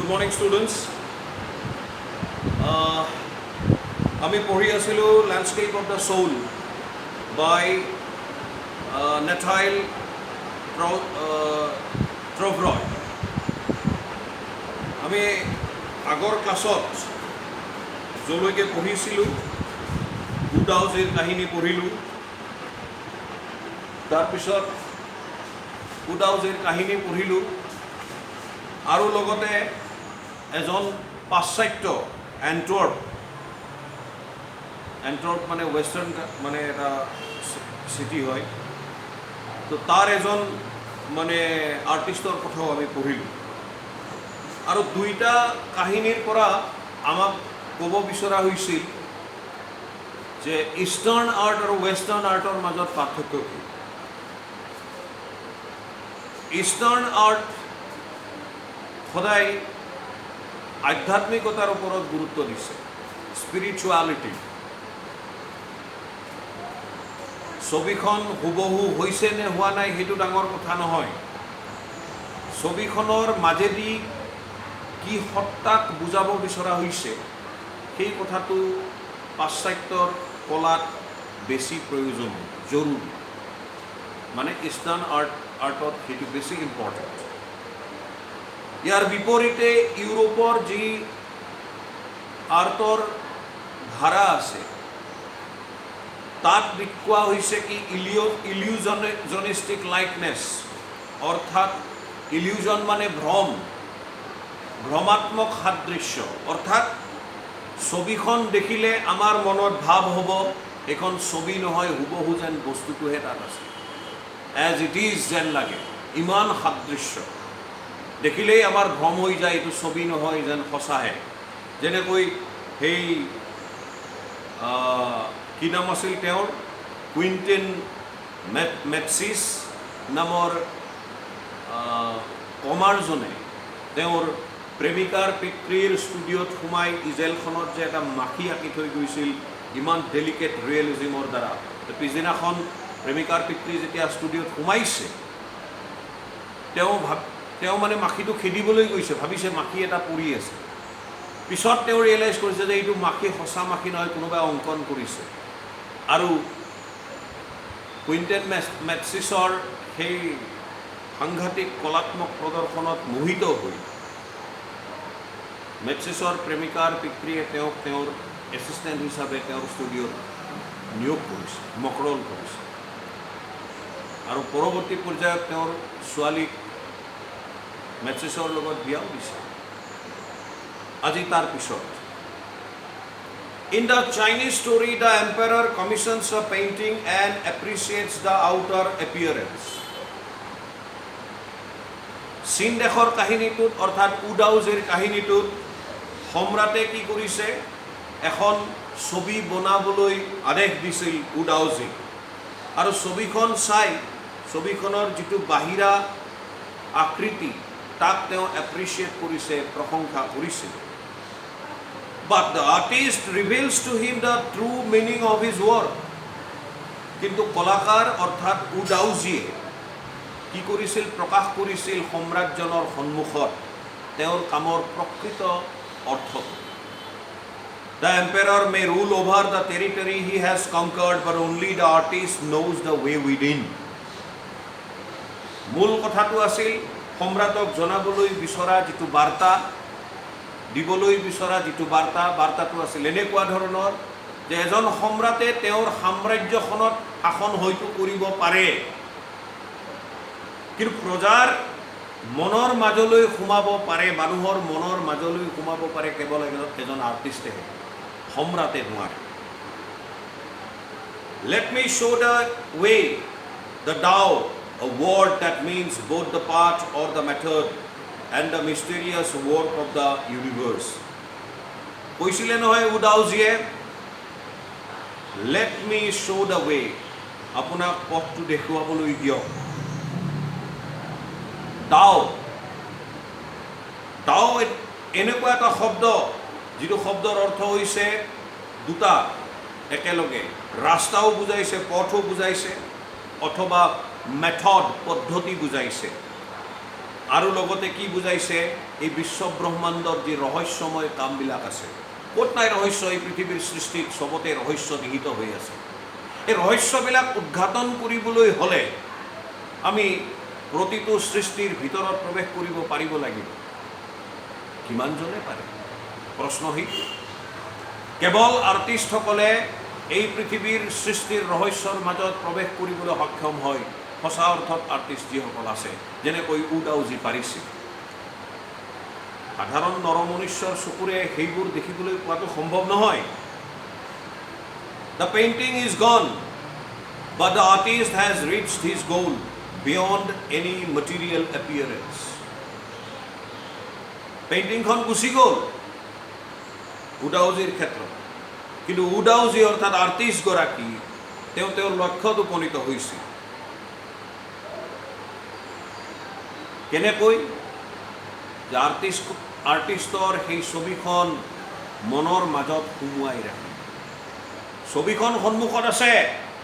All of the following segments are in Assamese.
Good morning, students. আমি পঢ়ি আছিলোঁ Landscape of the Soul by Nathaniel Trovrod. আমি আগৰ ক্লাছত যলৈকে পঢ়িছিলোঁ উডাউজিৰ কাহিনী পঢ়িলোঁ, তাৰপিছত উডাউজিৰ কাহিনী পঢ়িলোঁ আৰু লগতে এজন পাশ্চাত্য এণ্টৱৰ্প মানে ৱেষ্টাৰ্ণ মানে এটা চিটি হয়, তো তাৰ এজন মানে আৰ্টিষ্টৰ কথাও আমি পঢ়িলোঁ আৰু দুইটা কাহিনীৰ পৰা আমাক ক'ব বিচৰা হৈছিল যে ইষ্টাৰ্ণ আৰ্ট আৰু ৱেষ্টাৰ্ণ আৰ্টৰ মাজত পাৰ্থক্য কি। ইষ্টাৰ্ণ আৰ্ট সদায় আধ্যাত্মিকতাৰ ওপৰত গুৰুত্ব দিছে, স্পিৰিচুৱালিটি। ছবিখন হুবহু হৈছে নে হোৱা নাই সেইটো ডাঙৰ কথা নহয়, ছবিখনৰ মাজেদি কি সত্তাক বুজাব বিচৰা হৈছে সেই কথাটো পাশ্চাত্যৰ কলাত বেছি প্ৰয়োজন, জৰুৰী। মানে ইষ্টাৰ্ণ আৰ্টত সেইটো বেছি ইম্পৰ্টেণ্ট। ইয়াৰ বিপৰীতে ইউৰোপৰ যি আৰ্টৰ ধাৰা আছে তাত দেখুওৱা হৈছে কি ইলিউজনিষ্টিক লাইকনেছ, অৰ্থাৎ ইলিউজন মানে ভ্ৰমাত্মক সাদৃশ্য, অৰ্থাৎ ছবিখন দেখিলে আমাৰ মনত ভাৱ হ'ব এখন ছবি নহয়, হুবহু যেন বস্তুটোহে তাত আছে, এজ ইট ইজ যেন লাগে, ইমান সাদৃশ্য দেখিলেই আমাৰ ভ্ৰম হৈ যায়, এইটো ছবি নহয় যেন সঁচাহে। যেনেকৈ সেই কি নাম আছিল তেওঁৰ, কুইণ্টেন মেটছিছ নামৰ কমাৰজনে তেওঁৰ প্ৰেমিকাৰ পিতৃৰ ষ্টুডিঅ'ত সোমাই ইজেলখনত যে এটা মাখি আঁকি থৈ গৈছিল ইমান ডেলিকেট ৰিয়েলিজিমৰ দ্বাৰা, পিছদিনাখন প্ৰেমিকাৰ পিতৃ যেতিয়া ষ্টুডিঅ'ত সোমাইছে তেওঁ মানে মাখিটো খেদিবলৈ গৈছে, ভাবিছে মাখি এটা পৰি আছে। পিছত তেওঁ ৰিয়েলাইজ কৰিছে যে এইটো মাখি সঁচা মাখি নহয়, কোনোবাই অংকন কৰিছে। আৰু কুইণ্টেন মেটছিছৰ সেই সাংঘাতিক কলাত্মক প্ৰদৰ্শনত মোহিত হৈ মেটছিছৰ প্ৰেমিকাৰ পিতৃয়ে তেওঁক তেওঁৰ এছিষ্টেণ্ট হিচাপে তেওঁৰ ষ্টুডিঅ'ত নিয়োগ কৰিছে, মকৰল কৰিছে। আৰু পৰৱৰ্তী পৰ্যায়ত তেওঁৰ ছোৱালীক মেটছিছৰ লগত বিয়াও দিছে। আজি তাৰ পিছত In the Chinese story, the emperor commissions a painting and appreciates the outer appearance. চীন দেশৰ কাহিনীটোত অৰ্থাৎ উডাউজিৰ কাহিনীটোত সম্ৰাটে কি কৰিছে, এখন ছবি বনাবলৈ আদেশ দিছিল উডাউজিক, আৰু ছবিখন চাই ছবিখনৰ যিটো বাহিৰা আকৃতি তাক তেওঁ এপ্ৰিচিয়েট কৰিছে, প্ৰশংসা কৰিছে। But the artist reveals to him the true meaning of his work. কিন্তু কলাকাৰ অৰ্থাৎ উডাউজিয়ে কি কৰিছিল, প্ৰকাশ কৰিছিল সম্ৰাটজনৰ সন্মুখত তেওঁৰ কামৰ প্ৰকৃত অৰ্থটো। The emperor may rule over the territory he has conquered, but only the artist knows the way within. মূল কথাটো আছিল সম্ৰাটক জনাবলৈ বিচৰা যিটো বাৰ্তা, দিবলৈ বিচৰা যিটো বাৰ্তাটো আছিল এনেকুৱা ধৰণৰ যে এজন সম্ৰাটে তেওঁৰ সাম্ৰাজ্যখনত শাসন হয়তো কৰিব পাৰে, কিন্তু প্ৰজাৰ মনৰ মাজলৈ সোমাব পাৰে, মানুহৰ মনৰ মাজলৈ সোমাব পাৰে কেৱল এজন আৰ্টিষ্টেহে, সম্ৰাটে নোৱাৰে। Let me show the way, the Tao, a word that means both the path or the method and the mysterious work of the universe. কৈছিলে নহয় উডাউজিয়ে, let me show the way, আপোনাক পথটো দেখুৱাবলৈ দিয়ক। টাও এনেকুৱা এটা শব্দ যিটো শব্দৰ অৰ্থ হৈছে দুটা একেলগে, ৰাস্তাও বুজাইছে, পথো বুজাইছে, অথবা মেথড পদ্ধতি বুজাইছে। আৰু লগতে কি বুজাইছে এই বিশ্ব ব্ৰহ্মাণ্ডৰ যি ৰহস্যময় কামবিলাক আছে ক'ত নাই ৰহস্য এই পৃথিৱীৰ সৃষ্টিত সবতে ৰহস্য নিহিত হৈ আছে এই ৰহস্যবিলাক উদ্ঘাটন কৰিবলৈ হ'লে আমি প্ৰতিটো সৃষ্টিৰ ভিতৰত প্ৰৱেশ কৰিব পাৰিব লাগিব কিমানজনে পাৰে প্ৰশ্নহি কেৱল আৰ্টিষ্টসকলে এই পৃথিৱীৰ সৃষ্টিৰ ৰহস্যৰ মাজত প্ৰৱেশ কৰিবলৈ সক্ষম হয় সঁচা অৰ্থত আৰ্টিষ্ট যিসকল আছে যেনেকৈ উডাউজি পাৰিছে সাধাৰণ নৰমনুষ্যৰ চকুৰে সেইবোৰ দেখিবলৈ পোৱাটো সম্ভৱ নহয় The painting is gone but the artist has reached his goal beyond any material appearance পেইণ্টিংখন গুচি গ'ল উডাউজিৰ ক্ষেত্ৰত কিন্তু উডাউজি অৰ্থাৎ আৰ্টিষ্টগৰাকী তেওঁ তেওঁৰ লক্ষ্যত উপনীত হৈছিল কেনেকৈ যে আৰ্টিষ্টৰ সেই ছবিখন মনৰ মাজত সুমুৱাই ৰাখে ছবিখন সন্মুখত আছে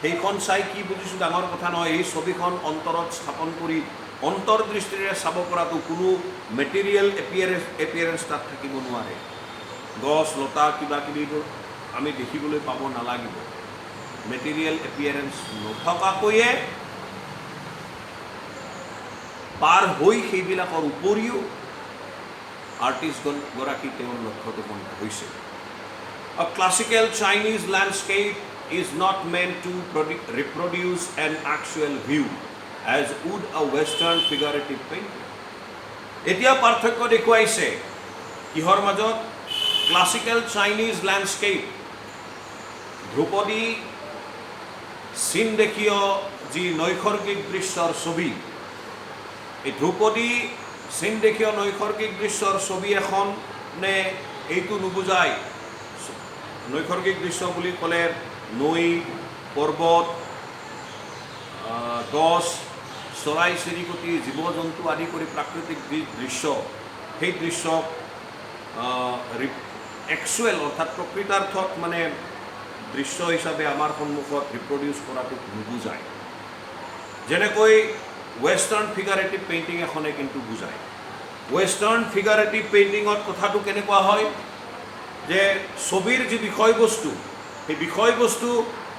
সেইখন চাই কি বুজিছোঁ ডাঙৰ কথা নহয় এই ছবিখন অন্তৰত স্থাপন কৰি অন্তৰ্দৃষ্টিৰে চাব পৰাটো কোনো মেটেৰিয়েল এপিয়াৰেঞ্চ তাত থাকিব নোৱাৰে গছ লতা কিবা কিবিবোৰ আমি দেখিবলৈ পাব নালাগিব মেটেৰিয়েল এপিয়াৰেঞ্চ নথকাকৈয়ে পাৰ হৈ সেইবিলাকৰ উপৰিও আৰ্টিষ্টগৰাকী তেওঁৰ লক্ষ্যত উপনীত হৈছে A classical Chinese landscape is not meant to reproduce an actual view as would a Western figurative painting. এতিয়া পাৰ্থক্য দেখুৱাইছে কিহৰ মাজত ক্লাছিকেল চাইনিজ লেণ্ডস্কেপ ধ্ৰুপদী চিনদেশীয় যি নৈসৰ্গিক দৃশ্যৰ ছবি এই ধ্ৰুপদী চিনদেশীয় নৈসৰ্গিক দৃশ্যৰ ছবি এখন নে এইটো নুবুজায় নৈসৰ্গিক দৃশ্য বুলি ক'লে নৈ পৰ্বত গছ চৰাই চিৰিকটি জীৱ জন্তু আদি কৰি প্ৰাকৃতিক দৃশ্য সেই দৃশ্যক একচুৱেল অৰ্থাৎ প্ৰকৃতাৰ্থত মানে দৃশ্য হিচাপে আমাৰ সন্মুখত ৰিপ্ৰডিউচ কৰাটো নুবুজায় যেনেকৈ ৱেষ্টাৰ্ণ ফিগাৰেটিভ পেইণ্টিং এখনে কিন্তু বুজায় ৱেষ্টাৰ্ণ ফিগাৰেটিভ পেইণ্টিঙত কথাটো কেনেকুৱা হয় যে ছবিৰ যি বিষয়বস্তু সেই বিষয়বস্তু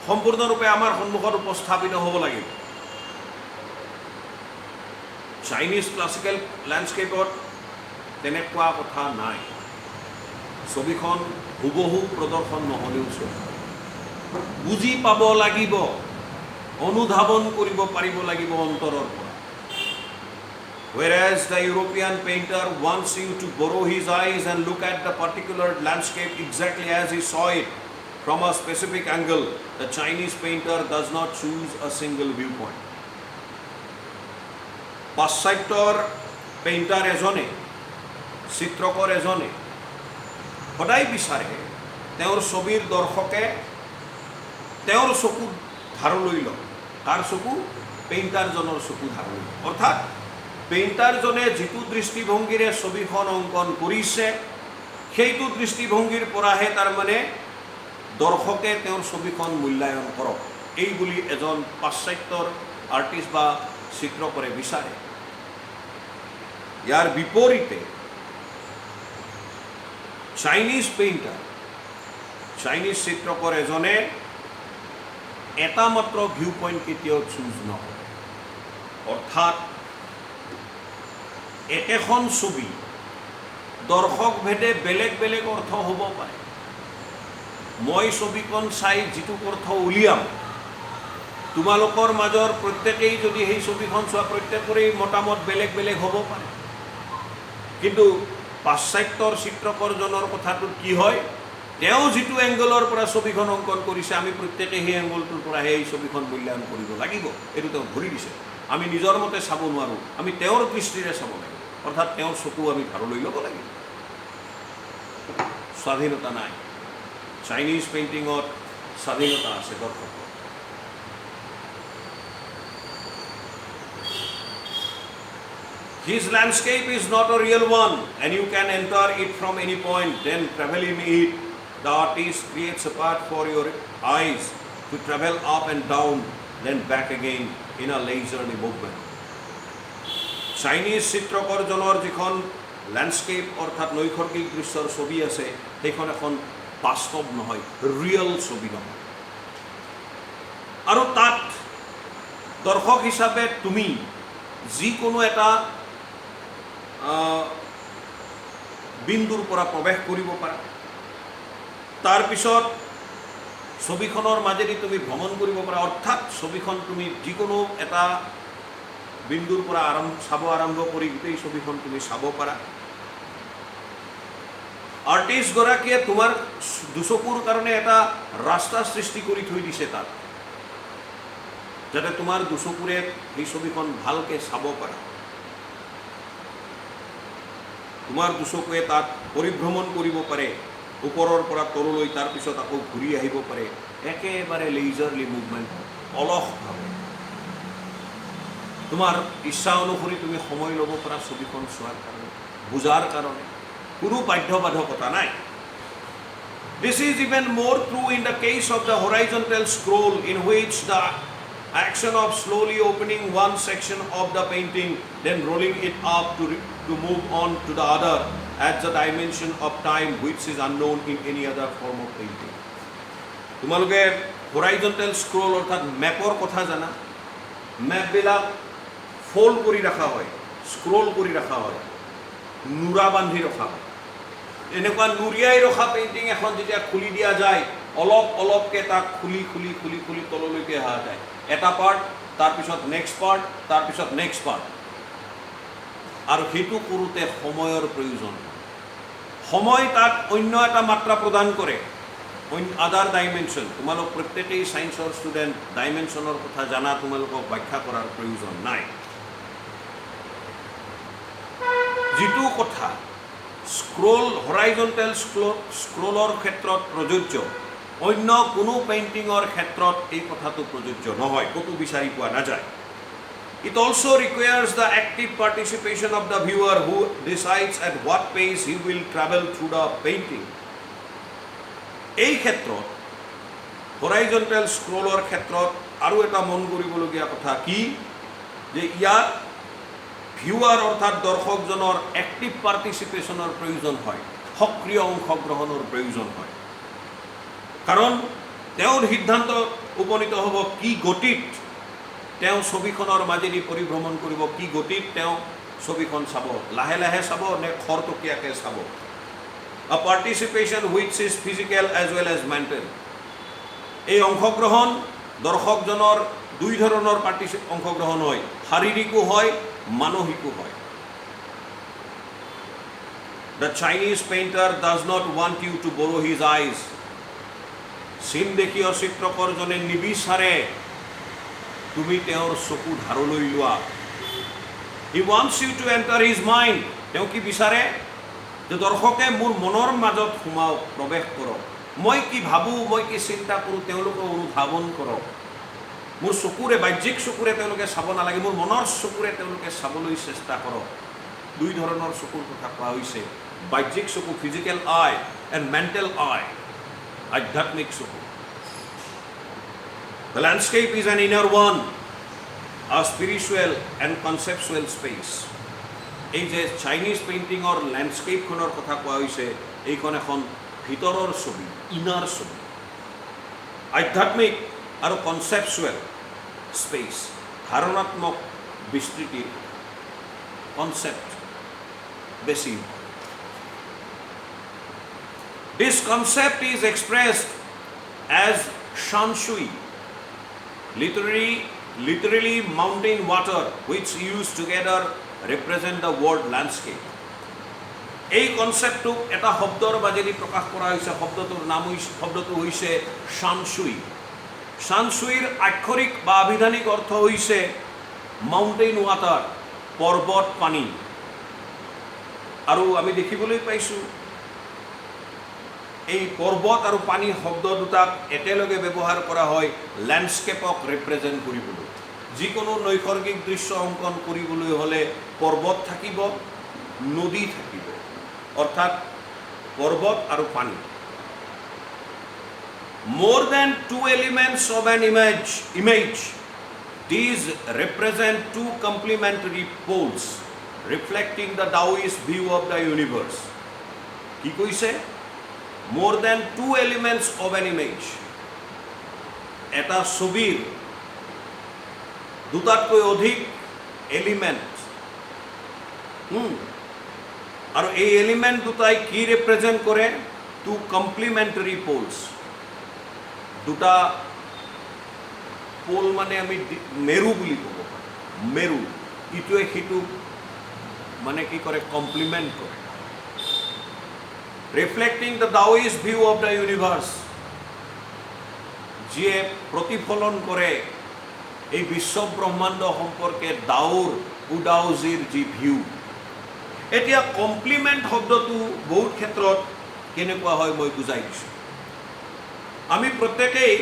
সম্পূৰ্ণৰূপে আমাৰ সন্মুখত উপস্থাপিত হ'ব লাগিব চাইনিজ ক্লাছিকেল লেণ্ডস্কেপত তেনেকুৱা কথা নাই ছবিখন হুবহু প্ৰদৰ্শন নহ'লেও চলে বুজি পাব লাগিব অনুধাৱন কৰিব পাৰিব লাগিব অন্তৰৰ পৰা Whereas the European painter wants you to borrow his eyes and look at the particular landscape exactly as he saw it from a specific angle, the Chinese painter does not choose a single viewpoint. পাশ্চাত্যৰ পেইণ্টাৰ এজনে চিত্ৰকৰ এজনে সদায় বিচাৰে তেওঁৰ ছবিৰ দৰ্শকে তেওঁৰ চকু ধাৰলৈ লওক তাৰ চকু পেইণ্টাৰজনৰ চকু ধাৰলৈ লওক অৰ্থাৎ পেইণ্টাৰজনে যিটো দৃষ্টিভংগীৰে ছবিখন অংকন কৰিছে সেইটো দৃষ্টিভংগীৰ পৰাহে তাৰমানে দৰ্শকে তেওঁৰ ছবিখন মূল্যায়ন কৰক এই বুলি এজন পাশ্চাত্যৰ আৰ্টিষ্ট বা চিত্ৰকৰে বিচাৰে ইয়াৰ বিপৰীতে চাইনিজ পেইণ্টাৰ চাইনিজ চিত্ৰকৰ এজনে এটা মাত্ৰ ভিউ পইণ্ট কেতিয়াও চুজ নকৰে অৰ্থাৎ একেখন ছবি দৰ্শক ভেদে বেলেগ বেলেগ অৰ্থ হ'ব পাৰে মই ছবিখন চাই যিটো অৰ্থ উলিয়াম তোমালোকৰ মাজৰ প্ৰত্যেকেই যদি সেই ছবিখন চোৱা প্ৰত্যেকৰে মতামত বেলেগ বেলেগ হ'ব পাৰে কিন্তু পাশ্চাত্যৰ চিত্ৰকৰজনৰ কথাটো কি হয় তেওঁ যিটো এংগলৰ পৰা ছবিখন অংকন কৰিছে আমি প্ৰত্যেকে সেই এংগলটোৰ পৰা সেই ছবিখন মূল্যায়ন কৰিব লাগিব এইটো তেওঁ ধৰি দিছে আমি নিজৰ মতে চাব নোৱাৰোঁ আমি তেওঁৰ দৃষ্টিৰে চাব লাগিব অৰ্থাৎ তেওঁৰ চকু আমি ধাৰলৈ ল'ব লাগিব স্বাধীনতা নাই চাইনিজ পেইণ্টিঙত স্বাধীনতা আছে দৰ্শক His landscape is not a real one and you can enter it from any point then travel in it the artist creates a path for your eyes to travel up and down then back again in a leisurely movement Chinese চিত্ৰকৰজনৰ যিখন ল্যান্ডস্কেপ অৰ্থাৎ নৈসৰ্গিক দৃশ্যৰ ছবি আছে সেইখন এখন বাস্তৱ নহয়, ৰিয়েল ছবি নহয়। আৰু তাত দৰ্শক হিচাপে তুমি যিকোনো এটা বিন্দুৰ পৰা প্ৰৱেশ কৰিব পাৰা, তাৰপিছত ছবিখনৰ মাজেদি তুমি ভ্ৰমণ কৰিব পাৰা, অৰ্থাৎ ছবিখন তুমি যিকোনো এটা বিন্দুৰ পৰা চাব আৰম্ভ কৰি গোটেই ছবিখন তুমি চাব পাৰা। আৰ্টিষ্টগৰাকীয়ে তোমাৰ দুচকুৰ কাৰণে এটা ৰাস্তা সৃষ্টি কৰি থৈ দিছে তাত, যাতে তোমাৰ দুচকুৰে এই ছবিখন ভালকৈ চাব পাৰা। তোমাৰ দুচকুৱে তাত পৰিভ্ৰমণ কৰিব পাৰে ওপৰৰ পৰা তললৈ, তাৰপিছত আকৌ ঘূৰি আহিব পাৰে, একেবাৰে লেজাৰলি মুভমেণ্ট, অলসভাৱে। তোমাৰ ইচ্ছা অনুসৰি তুমি সময় ল'ব পাৰা ছবিখন চোৱাৰ কাৰণে, বুজাৰ কাৰণে, কোনো বাধ্যবাধকতা নাই। This is even more true in the case of the horizontal scroll, in which the action of slowly opening one section of the painting, then rolling it up to move on to the other at the dimension of time which is unknown in any other form of painting. তোমালোকে horizontal scroll অৰ্থাৎ মেপৰ কথা জানা? মেপবিলাক ফোল্ড কৰি ৰখা হয়, স্ক্ৰল কৰি ৰখা হয়, নুৰা বান্ধি ৰখা হয়। এনেকুৱা নুৰিয়াই ৰখা পেইণ্টিং এখন যেতিয়া খুলি দিয়া যায়, অলপ অলপকৈ তাক খুলি খুলি খুলি খুলি তললৈকে অহা যায়, এটা পাৰ্ট, তাৰপিছত নেক্সট পাৰ্ট, তাৰপিছত নেক্সট পাৰ্ট। আৰু সেইটো কৰোঁতে সময়ৰ প্ৰয়োজন। সময় তাত অন্য এটা মাত্ৰা প্ৰদান কৰে, আদাৰ ডাইমেনশ্যন। তোমালোক প্ৰত্যেকেই ছায়েন্সৰ ষ্টুডেণ্ট, ডাইমেনশ্যনৰ কথা জানা, তোমালোকক ব্যাখ্যা কৰাৰ প্ৰয়োজন নাই। যিটো কথা হৰাইজণ্টেল স্ক্ৰলৰ ক্ষেত্ৰত প্ৰযোজ্য, অন্য কোনো পেইণ্টিঙৰ ক্ষেত্ৰত এই কথাটো প্ৰযোজ্য নহয়, ক'তো বিচাৰি পোৱা নাযায়। It also requires the active participation of the viewer who decides at what pace he will travel through the painting. এই ক্ষেত্ৰত হৰাইজণ্টেল স্ক্ৰলৰ ক্ষেত্ৰত আৰু এটা মন কৰিবলগীয়া কথা কি, যে ইয়াত ভিউৱাৰ অৰ্থাৎ দৰ্শকজনৰ এক্টিভ পাৰ্টিচিপেশ্যনৰ প্ৰয়োজন হয়, সক্ৰিয় অংশগ্ৰহণৰ প্ৰয়োজন হয়। কাৰণ তেওঁৰ সিদ্ধান্ত উপনীত হ'ব কি গতিত তেওঁ ছবিখনৰ মাজেদি পৰিভ্ৰমণ কৰিব, কি গতিত তেওঁ ছবিখন চাব, লাহে লাহে চাব নে খৰতকীয়াকৈ চাব। A participation which is physical as well as mental. এই অংশগ্ৰহণ দৰ্শকজনৰ দুই ধৰণৰ অংশগ্ৰহণ হয়, শাৰীৰিকো হয়, মানসিকো হয়। The Chinese painter does not want you to borrow his eyes. চীন দেশীয় চিত্ৰকৰজনে নিবিচাৰে তুমি তেওঁৰ চকু ধাৰলৈ লোৱা। He wants you to enter his mind. তেওঁ কি বিচাৰে, যে দৰ্শকে মোৰ মনৰ মাজত সোমাওক, প্ৰৱেশ কৰক, মই কি ভাবোঁ, মই কি চিন্তা কৰোঁ তেওঁলোকে অনুধাৱন কৰক। মোৰ চকুৰে, বাহ্যিক চকুৰে তেওঁলোকে চাব নালাগে, মোৰ মনৰ চকুৰে তেওঁলোকে চাবলৈ চেষ্টা কৰক। দুই ধৰণৰ চকুৰ কথা কোৱা হৈছে, বাহ্যিক চকু ফিজিকেল আই এণ্ড মেণ্টেল আই, আধ্যাত্মিক চকু। The landscape is an inner one, a spiritual and conceptual space. এই যে চাইনিজ পেইণ্টিঙৰ লেণ্ডস্কেপখনৰ কথা কোৱা হৈছে, এইখন এখন ভিতৰৰ ছবি, ইনাৰ ছবি, আধ্যাত্মিক আৰু কনচেপচুৱেল স্পেচ, ধাৰণাত্মক বিস্তৃতিৰ কনচেপ্ট বেছি। This concept is expressed as shanshui, literally mountain water, which used together represent the word landscape. এই কনসেপ্টটো এটা শব্দৰ মাজেদি প্ৰকাশ কৰা হৈছে, শব্দটো হৈছে শানসুই। শানসুইৰ আক্ষৰিক বা আবিধানিক অৰ্থ হৈছে মাউণ্টেইন ৱাটাৰ, পৰ্বত পানী। আৰু আমি দেখিবলৈ পাইছোঁ এই পৰ্বত আৰু পানী শব্দ দুটাক একেলগে ব্যৱহাৰ কৰা হয় লেণ্ডস্কেপক ৰিপ্ৰেজেণ্ট কৰিবলৈ। যিকোনো নৈসৰ্গিক দৃশ্য অংকন কৰিবলৈ হ'লে পৰ্বত থাকিব, নদী থাকিব, অৰ্থাৎ পৰ্বত আৰু পানী। More than two elements of an image, these represent two complementary poles. reflecting the Taoist view of the universe. কি কৈছে? More than two elements of an image. এটা ছবিৰ দুটাতকৈ অধিক এলিমেণ্ট, আৰু এই এলিমেণ্ট দুটাই কি ৰিপ্ৰেজেণ্ট কৰে? Two complementary poles. দুটা পোল মানে আমি মেৰু বুলি ক'ব পাৰোঁ। মেৰু ইটোৱে সিটোক মানে কি কৰে? কমপ্লিমেণ্ট কৰে। Reflecting the Daoist view of the universe, যিয়ে প্ৰতিফলন কৰে এই বিশ্ব ব্ৰহ্মাণ্ড সম্পৰ্কে ডাওৰ উডাওজিৰ যি ভিউ। এতিয়া কমপ্লিমেণ্ট শব্দটো বহুত ক্ষেত্ৰত কেনেকুৱা হয় মই বুজাই দিছোঁ। আমি প্ৰত্যেকেই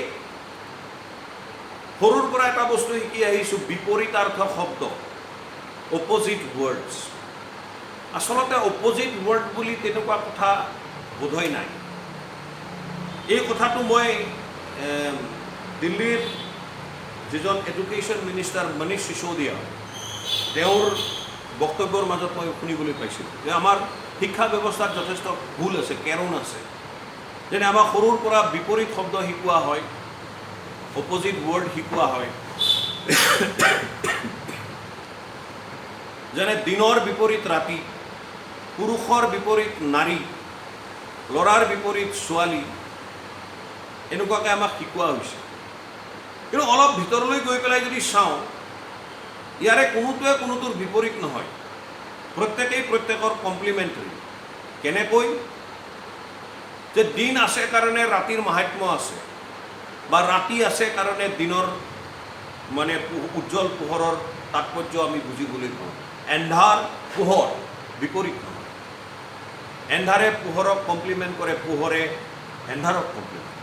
সৰুৰ পৰা এটা বস্তু শিকি আহিছোঁ, বিপৰীতাৰ্থ শব্দ, অপজিট ৱৰ্ডছ। আচলতে অপজিট ৱৰ্ড বুলি তেনেকুৱা কথা বোধহয় নাই। এই কথাটো মই দিল্লীৰ যিজন এডুকেশ্যন মিনিষ্টাৰ মনীষ সিসোদিয়া, তেওঁৰ বক্তব্যৰ মাজত মই শুনিবলৈ পাইছিলোঁ যে আমাৰ শিক্ষা ব্যৱস্থাত যথেষ্ট ভুল আছে, কেৰণ আছে। যেনে আমাৰ সৰুৰ পৰা বিপৰীত শব্দ শিকোৱা হয়, অপজিট ৱৰ্ড শিকোৱা হয়। যেনে দিনৰ বিপৰীত ৰাতি, পুৰুষৰ বিপৰীত নাৰী, ল'ৰাৰ বিপৰীত ছোৱালী, এনেকুৱাকৈ আমাক শিকোৱা হৈছে। কিন্তু অলপ ভিতৰলৈ গৈ পেলাই যদি চাওঁ, ইয়াৰে কোনোটোৱে কোনোটোৰ বিপৰীত নহয়, প্ৰত্যেকেই প্ৰত্যেকৰ কমপ্লিমেণ্টাৰী। কেনেকৈ? যে দিন আছে কাৰণে ৰাতিৰ মাহাত্ম্য আছে, বা ৰাতি আছে কাৰণে দিনৰ মানে উজ্জ্বল পোহৰৰ তাৎপৰ্য আমি বুজিবলৈ পাওঁ। এন্ধাৰ পোহৰ বিপৰীত নহয়। এন্ধাৰে পোহৰক কমপ্লিমেণ্ট কৰে, পোহৰে এন্ধাৰক কমপ্লিমেণ্ট।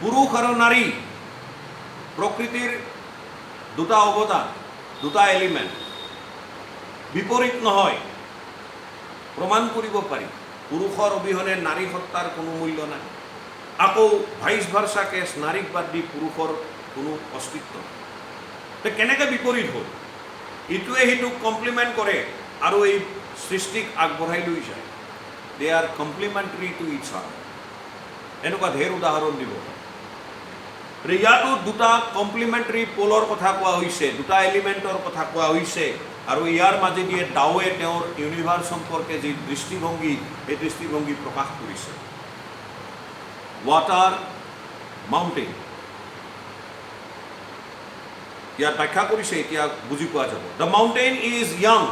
পুৰুষ আৰু নাৰী প্ৰকৃতিৰ দুটা অৱদান, দুটা এলিমেণ্ট, বিপৰীত নহয়, প্ৰমাণ কৰিব পাৰি। পুৰুষৰ অবিহনে নাৰী সত্তাৰ কোনো মূল্য নাই। আকৌ ভাইচ ভাৰ্চা কেছ, নাৰীক বাদ দি পুৰুষৰ কোনো অস্তিত্ব নাই। কেনেকৈ বিপৰীত হ'ল? ইটোৱে সিটোক কমপ্লিমেণ্ট কৰে আৰু এই সৃষ্টিক আগবঢ়াই লৈ যায়। They are complementary to each other. এনেকুৱা ঢেৰ উদাহৰণ দিব। ইয়াতো দুটা কমপ্লিমেণ্টাৰী পোলৰ কথা কোৱা হৈছে, দুটা এলিমেণ্টৰ কথা কোৱা হৈছে, আৰু ইয়াৰ মাজেদিয়ে ডাওৱে তেওঁৰ ইউনিভাৰ্ছ সম্পৰ্কে যি দৃষ্টিভংগী, এই দৃষ্টিভংগী প্ৰকাশ কৰিছে। ৱাটাৰ, মাউণ্টেইন, ইয়াত ব্যাখ্যা কৰিছে, এতিয়া বুজি পোৱা যাব। The mountain is young,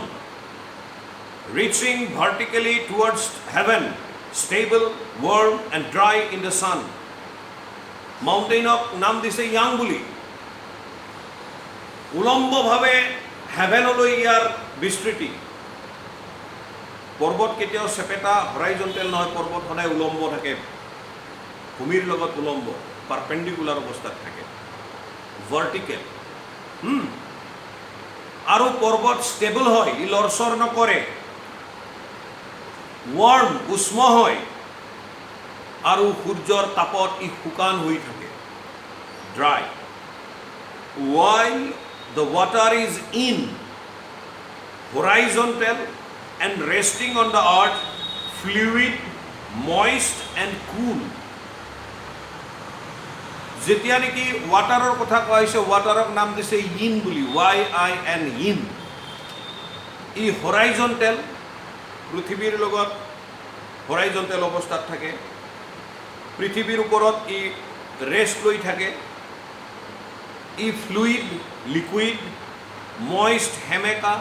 reaching vertically towards heaven, stable, warm and dry in the sun. মাউণ্টেইনক নাম দিছে য়াং বুলি। উলম্বভাৱে হেভেনলৈ ইয়াৰ বিস্তৃতি। পৰ্বত কেতিয়াও চেপেটা হৰাইজণ্টেল নহয়, পৰ্বত সদায় উলম্ব থাকে, ভূমিৰ লগত উলম্ব, পাৰপেণ্ডিকুলাৰ অৱস্থাত থাকে, ভাৰ্টিকেল। আৰু পৰ্বত ষ্টেবল হয়, ই লৰচৰ নকৰে। ৱাৰ্ম, উষ্ম হয়, আৰু সূৰ্যৰ তাপত ই শুকান হৈ থাকে, dry. while the water is in, horizontal and resting on the earth, fluid, moist and cool. যেতিয়া নেকি ৱাটাৰৰ কথা কোৱা হৈছে, ৱাটাৰক নাম দিছে ইন বুলি, YIN, ইন। ই হৰাইজণ্টেল, পৃথিৱীৰ লগত হৰাইজণ্টেল অৱস্থাত থাকে, পৃথিৱীৰ ওপৰত ই ৰেষ্ট লৈ থাকে। ই ফ্লুইড, লিকুইড, মইষ্ট, সেমেকা,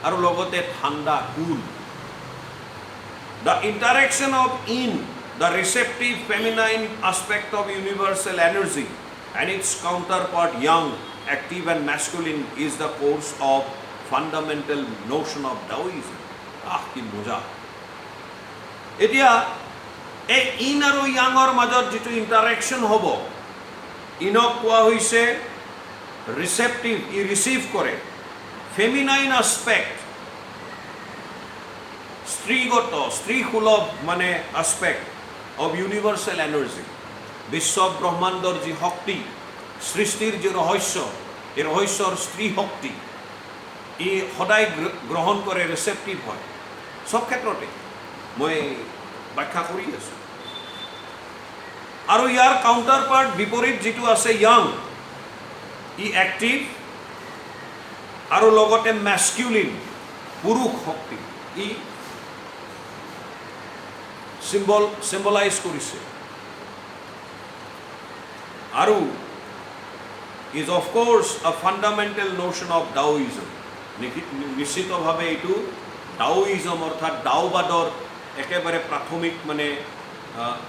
আৰু লগতে ঠাণ্ডা, cool. The interaction of yin, the receptive feminine aspect of universal energy, and its counterpart yang, active and masculine, is the course of fundamental notion of Taoism. কি মজা! এতিয়া এই ইন আৰু ইয়াঙৰ মাজত যিটো ইণ্টাৰেকশ্যন হ'ব, ইনক কোৱা হৈছে ৰিচেপ্টিভ, ই ৰিচিভ কৰে। ফেমিনাইন আস্পেক্ট, স্ত্ৰীগত, স্ত্ৰীসুলভ মানে আস্পেক্ট of universal energy, বিশ্ব ব্ৰহ্মাণ্ডৰ যি শক্তি, সৃষ্টিৰ যি ৰহস্য, এই ৰহস্যৰ স্ত্ৰী শক্তি, ই সদায় গ্ৰহণ কৰে, ৰিচেপ্টিভ হয়, সব ক্ষেত্ৰতে মই ব্যাখ্যা কৰি আছোঁ। আৰু ইয়াৰ কাউণ্টাৰ পাৰ্ট বিপৰীত যিটো আছে য়াং, ই এক্টিভ আৰু লগতে মেস্কিউলিন, পুৰুষ শক্তি ই চিম্বলাইজ কৰিছে। আৰু ইজ অফ কোৰ্স আ ফাণ্ডামেণ্টেল নোশ্যন অফ ডাওইজম, নিশ্চিতভাৱে এইটো ডাওইজম অৰ্থাৎ ডাওবাদৰ একেবাৰে প্ৰাথমিক মানে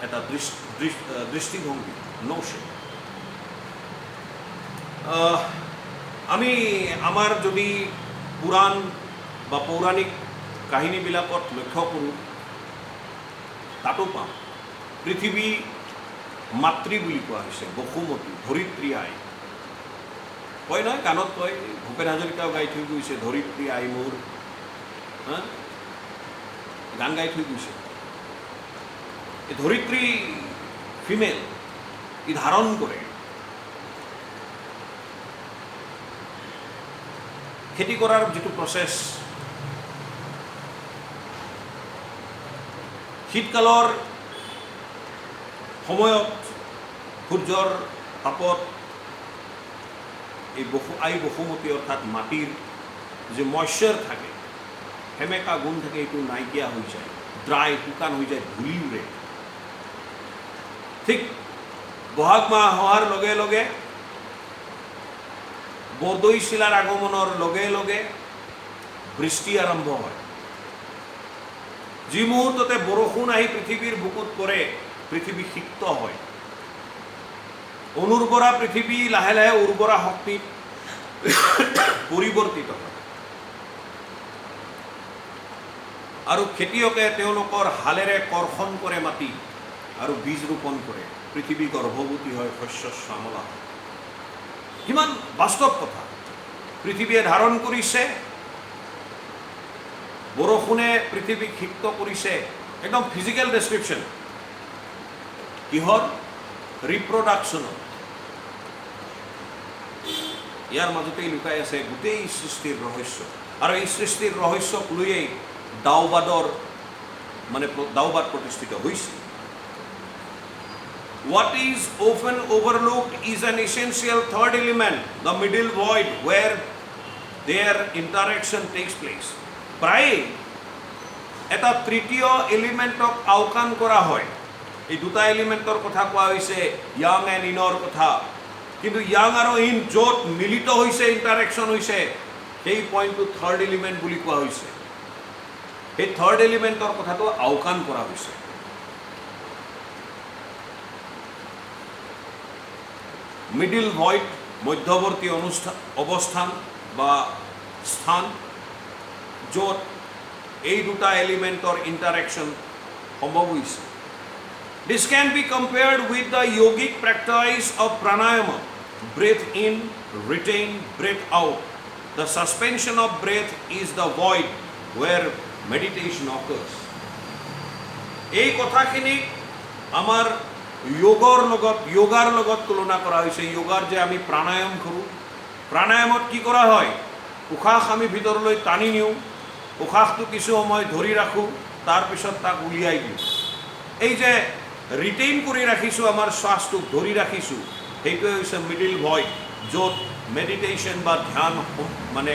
এটা দৃষ্টিভংগী, নোশ্যন। আমি আমাৰ যদি পুৰাণ বা পৌৰাণিক কাহিনীবিলাকত লক্ষ্য কৰোঁ, তাতো পাওঁ পৃথিৱী মাতৃ বুলি কোৱা হৈছে, বসুমতী, ধৰিত্ৰী আই। কয় নহয়, গানত কয়, ভূপেন হাজৰিকাও গাই থৈ গৈছে, ধৰিত্ৰী আই মোৰ, গান গাই থৈ গৈছে। এই ধৰিত্ৰী ফিমেল, ই ধাৰণ কৰে। খেতি কৰাৰ যিটো প্ৰচেছ, শীতকালৰ সময়ত সূৰ্যৰ তাপত এই আই বসুমতী অৰ্থাৎ মাটিৰ যে মইশ্চাৰ থাকে, সেমেকা গুণ থাকে, এইটো নাইকিয়া হৈ যায়, ড্ৰাই, শুকান হৈ যায়, ধূলি উৰে। ঠিক বহাগ মাহ হোৱাৰ লগে লগে, বৰদৈচিলাৰ আগমনৰ লগে লগে বৃষ্টি আৰম্ভ হয়। যি মুহূৰ্ততে বৰষুণ আহি পৃথিৱীৰ বুকুত পৰে, পৃথিৱী সিক্ত হয়। অনুৰ্বৰা পৃথিৱী লাহে লাহে উৰ্বৰা শক্তিত পৰিৱৰ্তিত হয়। আৰু খেতিয়কে তেওঁলোকৰ হালেৰে কৰ্ষণ কৰে মাটি আৰু বীজ ৰোপণ কৰে, পৃথিৱী গৰ্ভৱতী হয়, শস্য শ্যামলা হয়। কিমান বাস্তৱ কথা। পৃথিৱীয়ে ধাৰণ কৰিছে, বৰষুণে পৃথিৱীক সিক্ত কৰিছে, একদম ফিজিকেল ডেছক্ৰিপশ্যন। কিহৰ? ৰিপ্ৰডাকশ্যনত। ইয়াৰ মাজতেই লুকাই আছে গোটেই সৃষ্টিৰ ৰহস্য। আৰু এই সৃষ্টিৰ ৰহস্যক লৈয়েই ডাওবাদৰ মানে ডাওবাদ প্ৰতিষ্ঠিত হৈছে। What is often overlooked is an essential third element, the middle void, where their interaction takes place. প্ৰায় এটা তৃতীয় এলিমেণ্টক আওকাণ কৰা হয়। এই দুটা এলিমেণ্টৰ কথা কোৱা হৈছে, য়াং এণ্ড ইনৰ কথা। কিন্তু য়াং আৰু ইন য'ত মিলিত হৈছে, ইণ্টাৰেকশ্যন হৈছে, সেই পইণ্টটো থাৰ্ড এলিমেণ্ট বুলি কোৱা হৈছে। সেই থাৰ্ড এলিমেণ্টৰ কথাটো আওকাণ কৰা হৈছে। মিডিল ভইড, মধ্যৱৰ্তী অৱস্থান বা স্থান, য'ত এই দুটা এলিমেণ্টৰ ইণ্টাৰেকশ্যন সম্ভৱ হৈছে। This can be compared with the yogic practice of pranayama, breath in, retain, breath out. The suspension of breath is the void where meditation occurs. এই কথাখিনি আমাৰ যোগাৰ লগত তুলনা কৰা হৈছে। যোগাৰ যে আমি প্ৰাণায়াম কৰোঁ, প্ৰাণায়ামত কি কৰা হয়? উশাহ আমি ভিতৰলৈ টানি নিওঁ, উশাহটো কিছু সময় ধৰি ৰাখোঁ, তাৰপিছত তাক উলিয়াই দিওঁ। এই যে ৰিটেইন কৰি ৰাখিছোঁ, আমাৰ শ্বাসটোক ধৰি ৰাখিছোঁ, সেইটোৱে হৈছে মিডিল ভইড, য'ত মেডিটেশ্যন বা ধ্যান মানে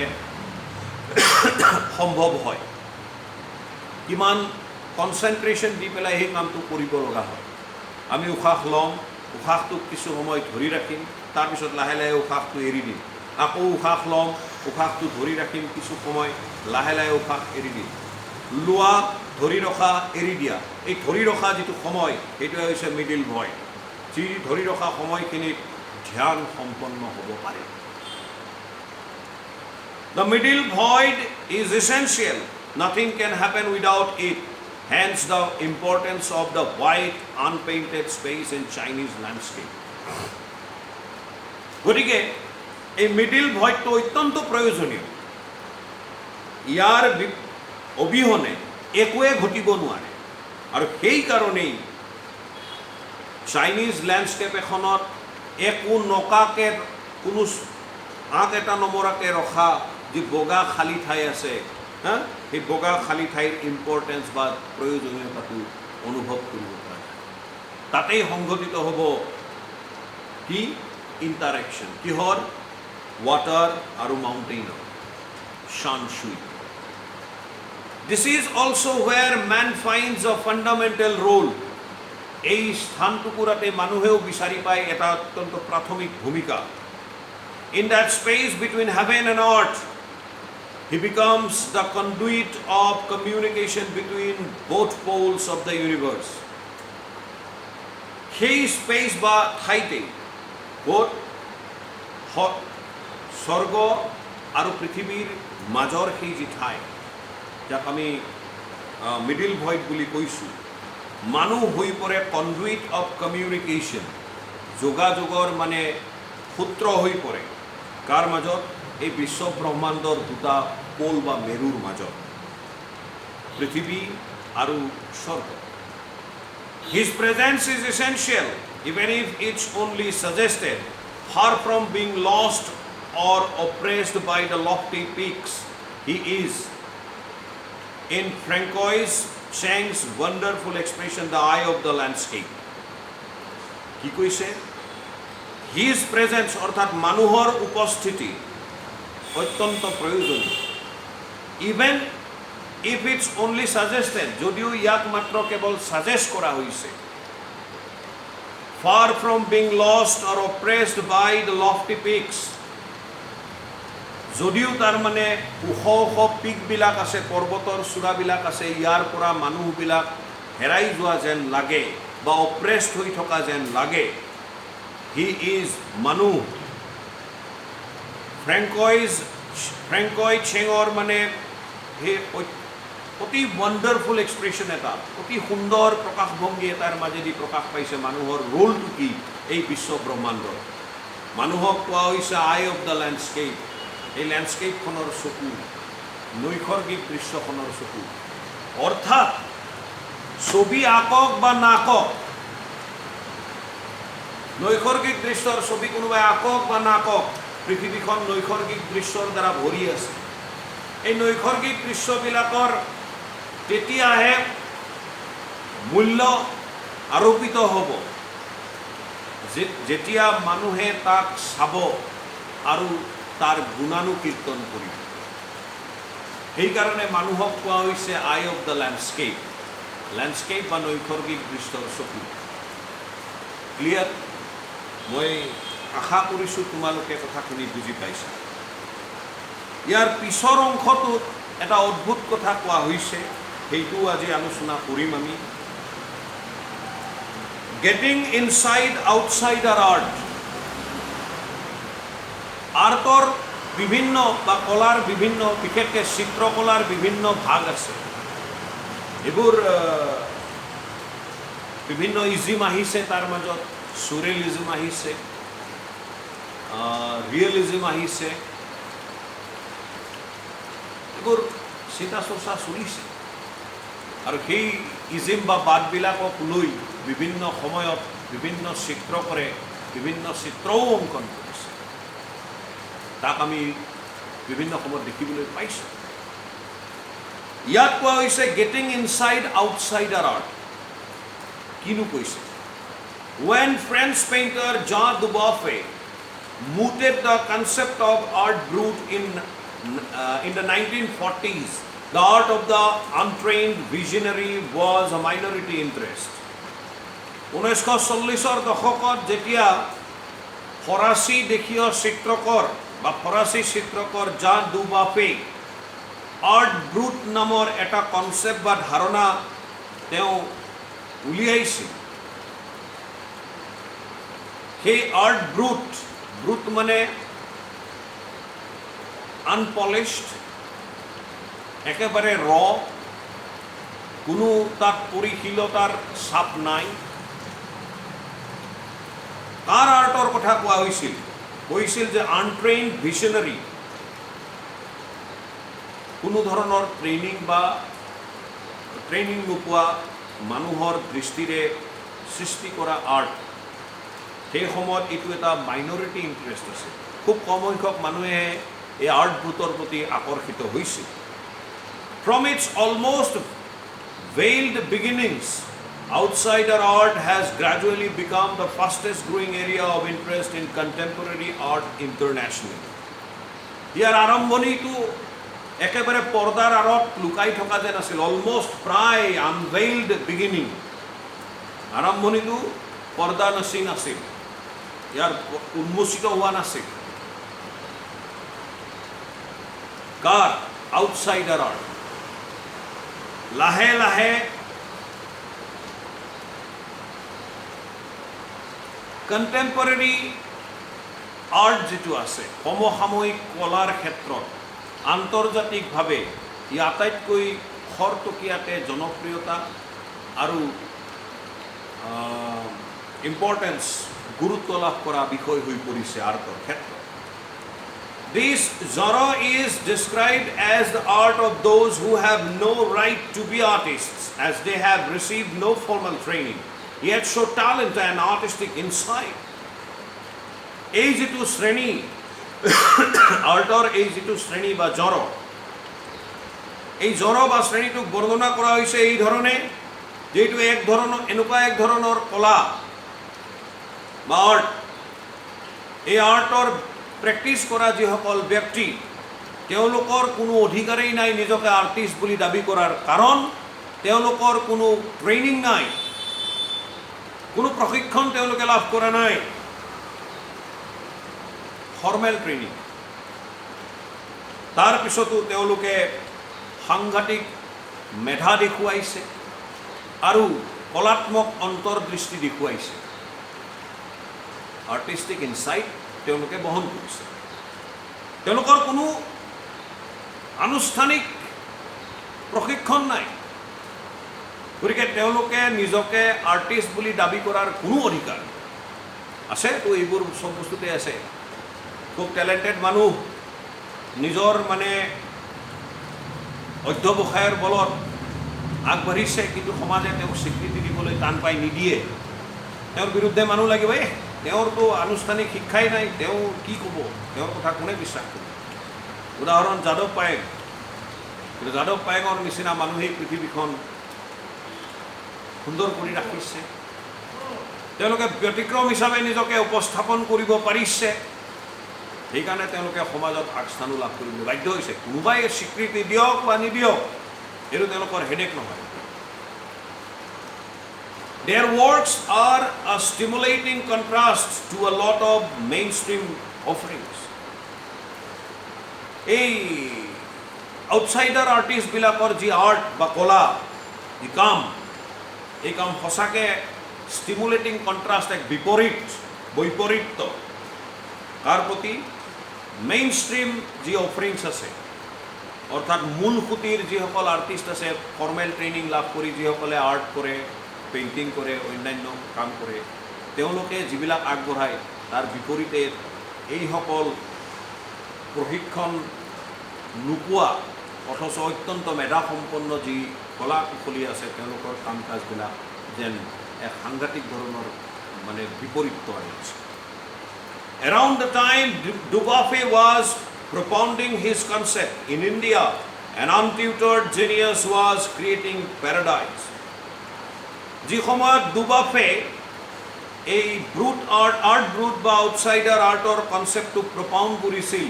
সম্ভৱ হয়। কিমান কনচেনট্ৰেশ্যন দি পেলাই সেই কামটো কৰিব লগা হয়। আমি উশাহ লওঁ, উশাহটোক কিছু সময় ধৰি ৰাখিম, তাৰপিছত লাহে লাহে উশাহটো এৰি দিম। আকৌ উশাহ লওঁ, উশাহটো ধৰি ৰাখিম কিছু সময়, লাহে লাহে উশাহ এৰি দিম। লোৱা, ধৰি ৰখা, এৰি দিয়া, এই ধৰি ৰখা যিটো সময়, সেইটোৱে হৈছে মিডিল ভইড। যি ধৰি ৰখা সময়খিনিত ধ্যান সম্পন্ন হ'ব পাৰে। The middle void is essential. Nothing can happen without it. Hence the importance of the white unpainted space in Chinese landscape. গতিকে এই মিডিল ভইডটো অত্যন্ত প্ৰয়োজনীয়। ইয়াৰ অবিহনে একোৱে ঘটিব নোৱাৰে। আৰু সেই কাৰণেই চাইনিজ লেণ্ডস্কেপ এখনত একো নকাকে, কোনো আঁক এটা নমৰাকে ৰখা যি বগা খালী ঠাই আছে হা সেই বগা খালী ঠাইৰ ইম্পৰ্টেঞ্চ বা প্ৰয়োজনীয়তাটো অনুভৱ কৰিব পৰা যায় তাতেই সংঘটিত হ'ব কি ইণ্টাৰেকশ্যন কিহৰ ৱাটাৰ আৰু মাউণ্টেইনৰ শানচুই This is also where man finds a fundamental role. এই স্থানটুকুৰাতে মানুহেও বিচাৰি পায় এটা অত্যন্ত প্ৰাথমিক ভূমিকা In that space between heaven and earth, he becomes the conduit of communication between both poles of the universe. সেই স্পেচ বা ঠাইতে both স্বৰ্গ আৰু পৃথিৱীৰ মাজৰ সেই যি ঠাই যাক আমি মিডিল ভইড বুলি কৈছোঁ মানুহ হৈ পৰে কনডুইট অফ কমিউনিকেশ্যন যোগাযোগৰ মানে সূত্ৰ হৈ পৰে কাৰ মাজত এই বিশ্ব ব্ৰহ্মাণ্ডৰ দুটা পোল বা মেৰুৰ মাজত পৃথিৱী আৰু স্বৰ্গ His presence is essential even if it's only suggested far from being lost or oppressed by the lofty peaks he is in Francois Chang's wonderful expression the eye of the landscape কি কৈছে His presence অর্থাৎ মানুহৰ উপস্থিতি অত্যন্ত প্ৰয়োজনীয় even if it's only suggested যদিও ইয়াক মাত্ৰ কেৱল সাজেষ্ট কৰা হৈছে far from being lost or oppressed by the lofty peaks যদিও তাৰ মানে ওখ ওখ পিকবিলাক আছে পৰ্বতৰ চূড়াবিলাক আছে ইয়াৰ পৰা মানুহবিলাক হেৰাই যোৱা যেন লাগে বা অপ্ৰেছড হৈ থকা যেন লাগে He is Manu. Francois Chengor মানে হে অতি ওয়ান্ডারফুল এক্সপ্ৰেছন এটা অতি সুন্দৰ প্ৰকাশভংগী এটাৰ মাজেদি প্ৰকাশ পাইছে মানুহৰ ৰোলটো কি এই বিশ্ব ব্ৰহ্মাণ্ডৰ মানুহক কোৱা হৈছে আই অফ দ্য লেণ্ডস্কেপ এই লেণ্ডস্কেপখনৰ চকু নৈসৰ্গিক দৃশ্যখনৰ চকু অৰ্থাৎ ছবি আঁকক বা নাকক নৈসৰ্গিক দৃশ্যৰ ছবি কোনোবাই আঁকক বা নাকক পৃথিৱীখন নৈসৰ্গিক দৃশ্যৰ দ্বাৰা ভৰি আছে এই নৈসৰ্গিক দৃশ্যবিলাকৰ তেতিয়াহে মূল্য আৰোপিত হ'ব যেতিয়া মানুহে তাক চাব আৰু তাৰ গুণানুকীৰ্তন কৰিব সেইকাৰণে মানুহক কোৱা হৈছে আই অফ দ্য লেণ্ডস্কেপ বা নৈসৰ্গিক দৃশ্যৰ চকু ক্লিয়াৰ মই আশা কৰিছোঁ তোমালোকে কথাখিনি বুজি পাইছা ইয়াৰ পিছৰ অংশটোত এটা অদ্ভুত কথা কোৱা হৈছে সেইটো আজি আলোচনা কৰিম আমি গেটিং ইনসাইড আউটসাইডাৰ আৰ্টৰ বিভিন্ন বা কলাৰ বিভিন্ন বিশেষকৈ চিত্ৰকলাৰ বিভিন্ন ভাগ আছে এইবোৰ বিভিন্ন ইজিম আহিছে তাৰ মাজত সুৰেলিজম আহিছে ৰিয়েলিজম আহিছে এইবোৰ চিন্তা চৰ্চা চলিছে আৰু সেই ইজিম বা বাদবিলাকক লৈ বিভিন্ন সময়ত বিভিন্ন চিত্ৰকৰে বিভিন্ন চিত্ৰও অংকন কৰিছে তাক আমি বিভিন্ন সময়ত দেখিবলৈ পাইছোঁ ইয়াত কোৱা হৈছে গেটিং ইনসাইড আউটসাইডাৰ আৰ্ট কিনো কৈছে When French painter Jean Dubuffet mooted the concept of art brut in the 1940s, the art of the untrained visionary was a minority interest. 1940 দশকত যেতিয়া ফৰাচী দেশীয় চিত্ৰকৰ বা ফৰাচী চিত্ৰকৰ জাঁ দুবাফে আৰ্ট ব্ৰুট নামৰ এটা কনচেপ্ট বা ধাৰণা তেওঁ উলিয়াইছিল সেই আৰ্ট ব্ৰুট মানে আনপলিশ্ড একেবাৰে ৰ কোনো তাত পৰিশীলতাৰ ছাপ নাই কাৰ আৰ্টৰ কথা কোৱা হৈছিল যে আনট্ৰেইনড ভিশনাৰী কোনো ধৰণৰ ট্ৰেইনিং নোপোৱা মানুহৰ দৃষ্টিৰে সৃষ্টি কৰা আৰ্ট সেই সময়ত এইটো এটা মাইনৰিটি ইণ্টাৰেষ্ট আছে খুব কম সংখ্যক মানুহে এই আৰ্ট ব্ৰুটৰ প্ৰতি আকৰ্ষিত হৈছিল। From its almost veiled beginnings, outsider art has gradually become the fastest growing area of interest in contemporary art internationally. ইয়াৰ আৰম্ভণিটো একেবাৰে পৰ্দাৰ আঁৰত লুকাই থকা যেন আছিল, অলমষ্ট প্ৰায় আনভেইল্ড বিগিনিং। আৰম্ভণিটো পৰ্দা নচিন আছিল, ইয়াৰ উন্মোচিত হোৱা নাছিল। কাৰ? আউটসাইডাৰ আৰ্ট। লাহে লাহে কণ্টেম্পৰেৰী আৰ্ট যিটো আছে, সমসাময়িক কলাৰ ক্ষেত্ৰত আন্তৰ্জাতিকভাৱে ই আটাইতকৈ খৰতকীয়াকৈ জনপ্ৰিয়তা আৰু ইম্পৰ্টেঞ্চ গুৰুত্ব লাভ কৰা বিষয় হৈ পৰিছে আৰ্টৰ ক্ষেত্ৰত। This genre is described as the art of those who have no right to be artists, as they have received no formal training, yet show talent and artistic insight. এই যিটো শ্ৰেণী আৰ্টৰ, এই যিটো শ্ৰেণী বা জড়, এই জড় বা শ্ৰেণীটোক বৰ্ণনা কৰা হৈছে এই ধৰণে, যিটো এনেকুৱা এক ধৰণৰ কলা বা আৰ্ট, এই আৰ্টৰ প্ৰেক্টিছ কৰা যিসকল ব্যক্তি, তেওঁলোকৰ কোনো অধিকাৰেই নাই নিজকে আৰ্টিষ্ট বুলি দাবী কৰাৰ, কাৰণ তেওঁলোকৰ কোনো ট্ৰেইনিং নাই, কোনো প্ৰশিক্ষণ তেওঁলোকে লাভ কৰা নাই, ফৰ্মেল ট্ৰেইনিং। তাৰপিছতো তেওঁলোকে সাংঘাতিক মেধা দেখুৱাইছে আৰু কলাত্মক অন্তৰ্দৃষ্টি দেখুৱাইছে, আৰ্টিষ্টিক ইনচাইট তেওঁলোকে বহন কৰিছে। তেওঁলোকৰ কোনো আনুষ্ঠানিক প্ৰশিক্ষণ নাই, গতিকে তেওঁলোকে নিজকে আৰ্টিষ্ট বুলি দাবী কৰাৰ কোনো অধিকাৰ আছে? তো এইবোৰ চব বস্তুতে আছে। খুব টেলেণ্টেড মানুহ নিজৰ অধ্যৱসায়ৰ বলত আগবাঢ়িছে, কিন্তু সমাজে তেওঁক স্বীকৃতি দিবলৈ টান পাই নিদিয়ে। তেওঁৰ বিৰুদ্ধে মানুহ লাগিব, তেওঁৰতো আনুষ্ঠানিক শিক্ষাই নাই, তেওঁ কি ক'ব, তেওঁৰ কথা কোনে বিশ্বাস কৰিব? উদাহৰণ যাদৱ পায়েং। কিন্তু যাদৱ পায়েঙৰ নিচিনা মানুহেই পৃথিৱীখন সুন্দৰ কৰি ৰাখিছে। তেওঁলোকে ব্যতিক্ৰম হিচাপে নিজকে উপস্থাপন কৰিব পাৰিছে, সেইকাৰণে তেওঁলোকে সমাজত আগস্থানো লাভ কৰিবলৈ বাধ্য হৈছে। কোনোবাই স্বীকৃতি দিয়ক বা নিদিয়ক, এইটো তেওঁলোকৰ হেডেক নহয়। Their works are a stimulating contrast to a lot of mainstream offerings. এই আউটসাইডাৰ আৰ্টিষ্টবিলাকৰ যি আৰ্ট বা কলা, যি কাম, এই কাম সঁচাকৈ ষ্টিমুলেটিং কণ্ট্ৰাষ্ট, এক বৈপৰীত্য কাৰ প্ৰতি? মেইন ষ্ট্ৰীম যি অফাৰিংছ আছে, অৰ্থাৎ মূল সুঁতিৰ যিসকল আৰ্টিষ্ট আছে, ফৰ্মেল ট্ৰেইনিং লাভ কৰি যিসকলে আৰ্ট কৰে, পেইণ্টিং কৰে, অন্যান্য কাম কৰে, তেওঁলোকে যিবিলাক আগবঢ়ায়, তাৰ বিপৰীতে এইসকল প্ৰশিক্ষণ নোপোৱা অথচ অত্যন্ত মেধাসম্পন্ন যি কলা কুশলী আছে, তেওঁলোকৰ কাম কাজবিলাক যেন এক সাংঘাতিক ধৰণৰ বিপৰীত্য আনিছে। Around the time Dubuffet was propounding his concept in India, an untutored genius was creating paradise. যি সময়ত ডুবাফে এই ব্ৰুট আৰ্ট ব্ৰুট বা আউটসাইডাৰ আৰ্টৰ কনচেপ্টটো প্ৰপাউণ্ড কৰিছিল,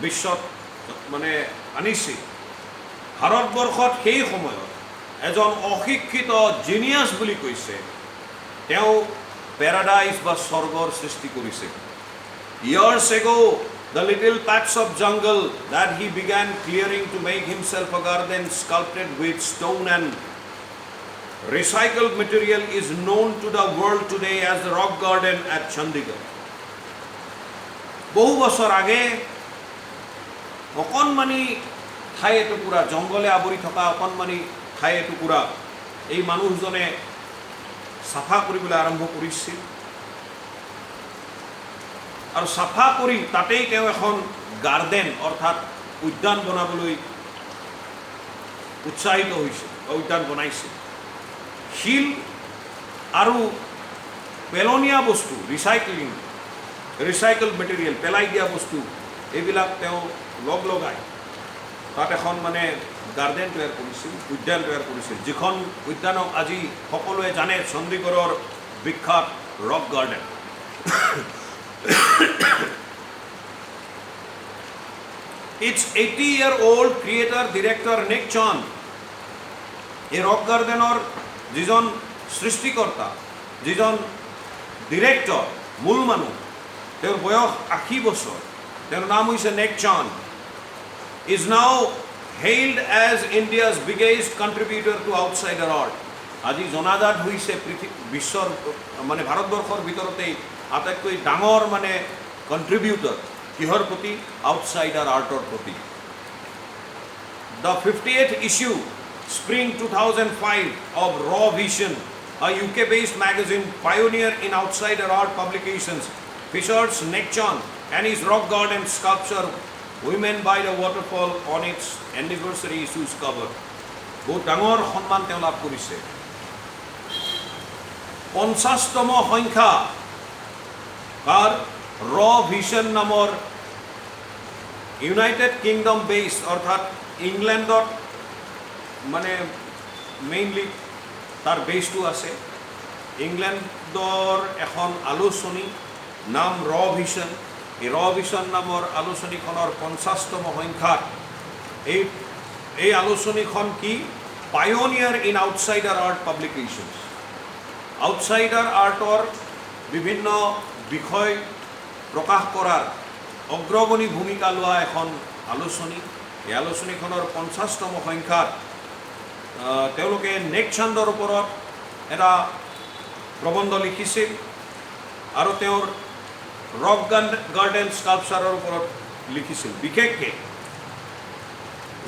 বিশ্বত আনিছিল, ভাৰতবৰ্ষত সেই সময়ত এজন অশিক্ষিত জিনিয়াছ বুলি কৈছে, তেওঁ পেৰাডাইজ বা স্বৰ্গৰ সৃষ্টি কৰিছে। Years ago, the little patch of jungle that he began clearing to make himself a garden sculpted with stone and recycled material is known to the world today as the Rock Garden at Chandigarh. বহু বছৰ আগে অকণমানি ঠাই এটুকুৰা, জংঘলে আৱৰি থকা অকণমানি ঠাই এটুকুৰা এই মানুহজনে চাফা কৰিবলৈ আৰম্ভ কৰিছিল, আৰু চাফা কৰি তাতেই তেওঁ এখন গাৰ্ডেন অৰ্থাৎ উদ্যান বনাবলৈ উৎসাহিত হৈছিল, উদ্যান বনাইছিল। শিল আৰু পেলনীয়া বস্তু, ৰিচাইকেল মেটেৰিয়েল, পেলাই দিয়া বস্তু, এইবিলাক তেওঁ লগ লগাই তাত এখন মানে গাৰ্ডেন তৈয়াৰ কৰিছিল, উদ্যান তৈয়াৰ কৰিছিল, যিখন উদ্যানক আজি সকলোৱে জানে চণ্ডীগড়ৰ বিখ্যাত rock garden. Its 80-year-old creator director Nick Chan এই ৰক গাৰ্ডেনৰ যিজন সৃষ্টিকৰ্তা, যিজন ডিৰেক্টৰ, মূল মানুহ, তেওঁৰ বয়স 80 বছৰ, তেওঁৰ নাম হৈছে নেক চান, is now hailed as India's biggest contributor to outsider art. আজি জনাজাত হৈছে বিশ্বৰ মানে ভাৰতবৰ্ষৰ ভিতৰতেই আটাইতকৈ ডাঙৰ মানে কণ্ট্ৰিবিউটৰ কিহৰ প্ৰতি? আউটসাইডাৰ আৰ্টৰ প্ৰতি। The 58th issue, Spring 2005 of Raw Vision, a UK-based magazine pioneer in outsider art publications, features Nick Chan and his rock garden sculpture Women by the Waterfall on its anniversary issues cover. বহুত ডাঙৰ সন্মান তেওঁ লাভ কৰিছে। 50তম সংখ্যা কাৰ ৰ ভিজন নামৰ ইউনাইটেড কিংডম বেছ অৰ্থাৎ ইংলেণ্ডত মানে মেইনলি তাৰ বেছটো আছে। ইংলেণ্ডৰ এখন আলোচনী নাম ৰ ভিজন। এই ৰ ভিজন নামৰ আলোচনীখনৰ 50তম সংখ্যাত এই আলোচনীখন কি? পায়োনিয়াৰ ইন আউটসাইডাৰ আৰ্ট পাব্লিকেশ্যনছ। আউটসাইডাৰ আৰ্টৰ বিভিন্ন বিষয় প্ৰকাশ কৰাৰ অগ্ৰগণী ভূমিকা লোৱা এখন আলোচনী। এই আলোচনীখনৰ 50তম সংখ্যাত তেওঁলোকে নেক চান্দৰ ওপৰত এটা প্ৰবন্ধ লিখিছিল আৰু তেওঁৰ ৰক গাৰ্ডেন স্কাল্পচাৰৰ ওপৰত লিখিছিল। বিশেষকৈ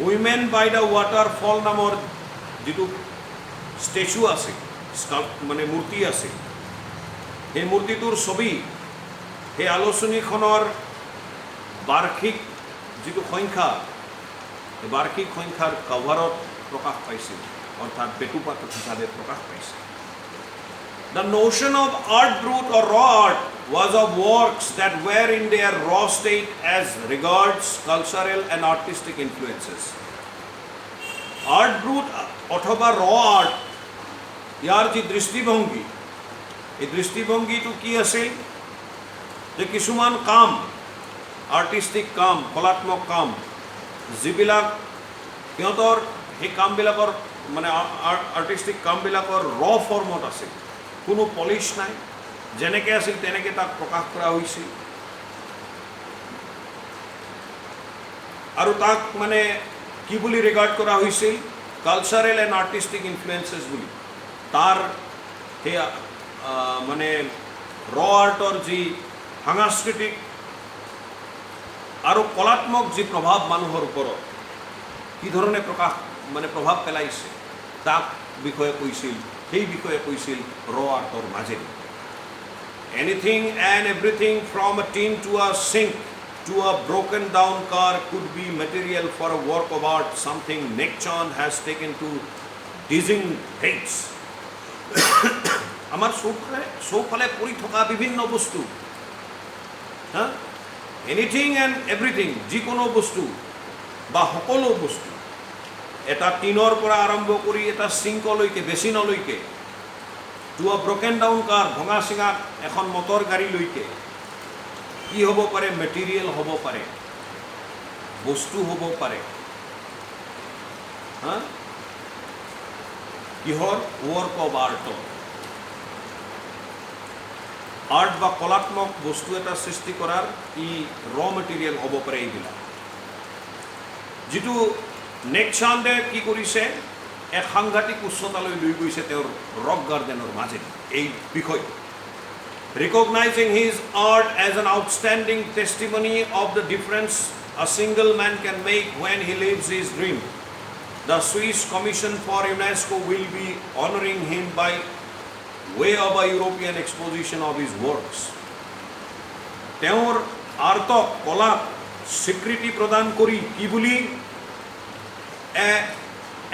উইমেন বাই দ্য ৱাটাৰফল নামৰ যিটো ষ্টেচু আছে, মানে মূৰ্তি আছে, সেই মূৰ্তিটোৰ ছবি সেই আলোচনীখনৰ বাৰ্ষিক যিটো সংখ্যা, সেই বাৰ্ষিক সংখ্যাৰ কভাৰত প্ৰকাশ পাইছিল, অৰ্থাৎ বেটুপাত হিচাপে প্ৰকাশ পাইছিল। The notion of art brut or raw art was of works that were in their raw state as regards cultural and artistic influences. Art brut অথবা raw art ইয়াৰ যি দৃষ্টিভংগী, এই দৃষ্টিভংগীটো কি আছিল? যে কিছুমান কাম, আৰ্টিষ্টিক কাম, কলাত্মক কাম, যিবিলাক সিহঁতৰ সেই কামবিলাকৰ মানে আৰ্টিষ্টিক কামবিলাকৰ ৰ ফৰ্মত আছিল, কোনো পলিচ নাই, যেনেকৈ আছিল তেনেকৈ তাক প্ৰকাশ কৰা হৈছিল আৰু তাক মানে কি বুলি ৰিগাৰ্ড কৰা হৈছিল? কালচাৰেল এণ্ড আৰ্টিষ্টিক ইনফ্লুৱেঞ্চেছ বুলি। তাৰ সেই মানে ৰ আৰ্টৰ যি সাংস্কৃতিক আৰু কলাত্মক যি প্ৰভাৱ মানুহৰ ওপৰত কি ধৰণে প্ৰভাৱ পেলাইছে তাক বিষয়ে কৈছিল, সেই বিষয়ে কৈছিল ৰ আৰ্টৰ মাজেদি। Anything and everything from a tin to a sink to a broken down car could be material for a work of art, something Nek Chand has taken to dizzying heights. আমাৰ চৌফালে পৰি থকা বিভিন্ন বস্তু, এনিথিং এণ্ড এভৰিথিং, যিকোনো বস্তু বা সকলো বস্তু, এটা টিনৰ পৰা আৰম্ভ কৰি এটা চিংকলৈকে, বেচিনলৈকে, টু আ ব্ৰকেন ডাউন কাৰ, ভঙা চিঙা এখন মটৰ গাড়ীলৈকে কি হ'ব পাৰে? মেটেৰিয়েল হ'ব পাৰে, বস্তু হ'ব পাৰে। কিহৰ? ৱৰ্ক অফ আৰ্টৰ। আৰ্ট বা কলাত্মক বস্তু এটা সৃষ্টি কৰাৰ ই ৰ মেটেৰিয়েল হ'ব পাৰে এইবিলাক। যিটো নেক চান্দে কি কৰিছে? এক সাংঘাতিক উচ্চতালৈ লৈ গৈছে তেওঁৰ ৰক গাৰ্ডেনৰ মাজেদি এই বিষয়টো। Recognising his art as an outstanding testimony of the difference a single man can make when he lives his dream, the Swiss commission for UNESCO will be honouring him by way of a European exposition of his works. তেওঁৰ আৰ্টক, কলাক স্বীকৃতি প্ৰদান কৰি কি বুলি?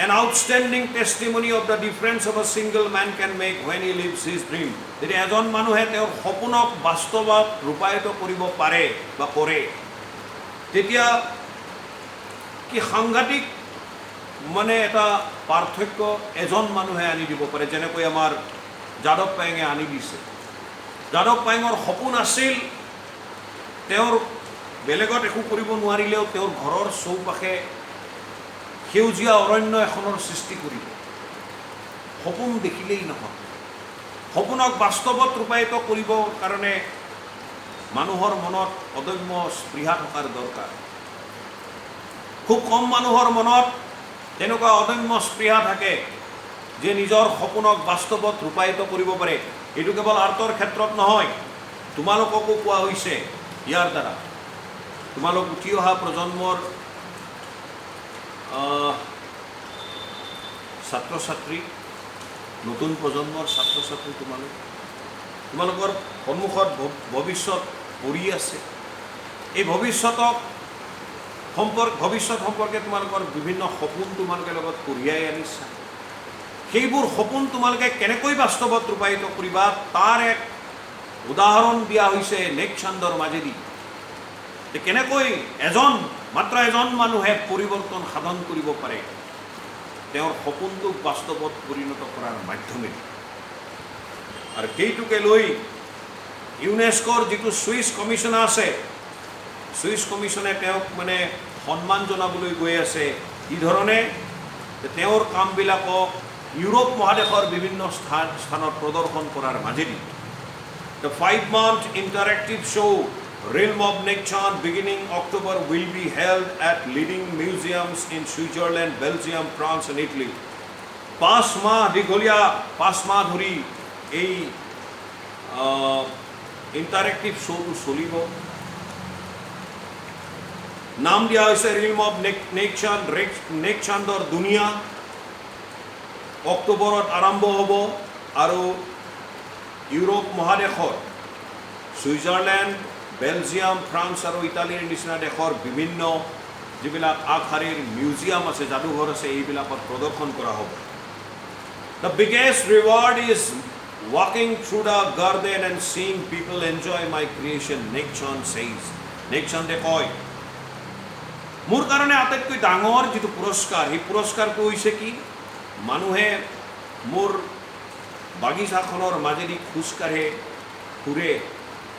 An outstanding testimony of the difference of a single man can make when he lives his dream. যদি এজন মানুহে তেওঁৰ সপোনক বাস্তৱত ৰূপায়িত কৰিব পাৰে বা কৰে, তেতিয়া কি সাংঘাতিক মানে এটা পাৰ্থক্য এজন মানুহে আনি দিব পাৰে, যেনেকৈ আমাৰ যাদৱ পায়েঙে আনি দিছে। যাদৱ পায়েঙৰ সপোন আছিল তেওঁৰ বেলেগত একো কৰিব নোৱাৰিলেও তেওঁৰ ঘৰৰ চৌপাশে সেউজীয়া অৰণ্য এখনৰ সৃষ্টি কৰিব। সপোন দেখিলেই নহয়, সপোনক বাস্তৱত ৰূপায়িত কৰিবৰ কাৰণে মানুহৰ মনত অদম্য স্পৃহা থকাৰ দৰকাৰ। খুব কম মানুহৰ মনত তেনেকুৱা অদম্য স্পৃহা থাকে যে নিজৰ সপোনক বাস্তৱত ৰূপায়িত কৰিব পাৰে। এইটো কেৱল আৰ্টৰ ক্ষেত্ৰত নহয়, তোমালোককো কোৱা হৈছে ইয়াৰ দ্বাৰা। তোমালোক উঠি অহা প্ৰজন্মৰ ছাত্ৰ ছাত্ৰী, নতুন প্ৰজন্মৰ ছাত্ৰ ছাত্ৰী, তোমালোকৰ সন্মুখত ভৱিষ্যত পৰি আছে। এই ভৱিষ্যত সম্পৰ্কে তোমালোকৰ বিভিন্ন সপোন তোমালোকে লগত কঢ়িয়াই আনিছা। সেইবোৰ সপোন তোমালোকে কেনেকৈ বাস্তৱত ৰূপায়িত কৰিবা তাৰ এক উদাহৰণ দিয়া হৈছে নেক্সচান্দৰ মাজেদি। কেনেকৈ মাত্ৰ এজন মানুহে পৰিৱৰ্তন সাধন কৰিব পাৰে তেওঁৰ সপোনটোক বাস্তৱত পৰিণত কৰাৰ মাধ্যমেৰে। আৰু সেইটোকে লৈ ইউনেস্কোৰ যিটো ছুইচ কমিশ্যন আছে, ছুইচ কমিশ্যনে তেওঁক মানে সন্মান জনাবলৈ গৈ আছে এই ধৰণে তেওঁৰ কামবিলাকক ইউৰোপ মহাদেশৰ বিভিন্ন স্থানত প্ৰদৰ্শন কৰাৰ মাজেদি। The 5-month interactive show Realm of Nekchan beginning October will be held at leading museums in Switzerland, Belgium, France and Italy. 5 মাহ ধৰি এই ইণ্টাৰেক্টিভ শ্ব'টো চলিব। নাম দিয়া হৈছে ৰিলম অফ নেকচান্দৰ দুনিয়া। অক্টোবৰত আৰম্ভ হ'ব আৰু ইউৰোপ মহাদেশৰ ছুইজাৰলেণ্ড, বেলজিয়াম, ফ্ৰান্স আৰু ইটালীৰ নিচিনা দেশৰ বিভিন্ন যিবিলাক আগশাৰীৰ মিউজিয়াম আছে, যাদুঘৰ আছে, এইবিলাকত প্ৰদৰ্শন কৰা হ'ব। The biggest reward is walking through the garden and seeing people enjoy my creation, Nekchan says. নেকচান্দে কয়, মোৰ কাৰণে আটাইতকৈ ডাঙৰ যিটো পুৰস্কাৰ, সেই পুৰস্কাৰটো হৈছে কি, মানুহে মোৰ বাগিচাখনৰ মাজেদি খোজকাঢ়ে, ফুৰে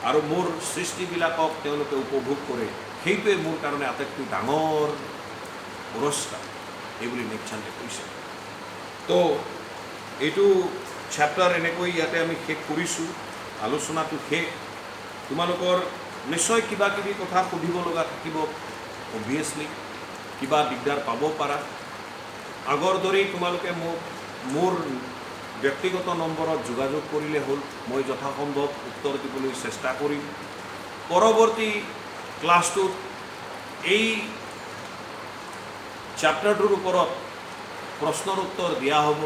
আৰু মোৰ সৃষ্টিবিলাকক তেওঁলোকে উপভোগ কৰে। সেইটোৱে মোৰ কাৰণে আটাইতকৈ ডাঙৰ পুৰস্কাৰ, এইবুলি নেকচান্দে কৈছে। তো এইটো চেপ্টাৰ এনেকৈ ইয়াতে আমি শেষ কৰিছোঁ, আলোচনাটো শেষ। তোমালোকৰ নিশ্চয় কিবা কিবি কথা সুধিব লগা থাকিব, অবভিয়াছলি কিবা দিগদাৰ পাব পাৰা। আগৰ দৰেই তোমালোকে মোৰ ব্যক্তিগত নম্বৰত যোগাযোগ কৰিলে হ'ল, মই যথাসম্ভৱ উত্তৰ দিবলৈ চেষ্টা কৰিম। পৰৱৰ্তী ক্লাছটোত এই চেপ্টাৰটোৰ ওপৰত প্ৰশ্নৰ উত্তৰ দিয়া হ'ব।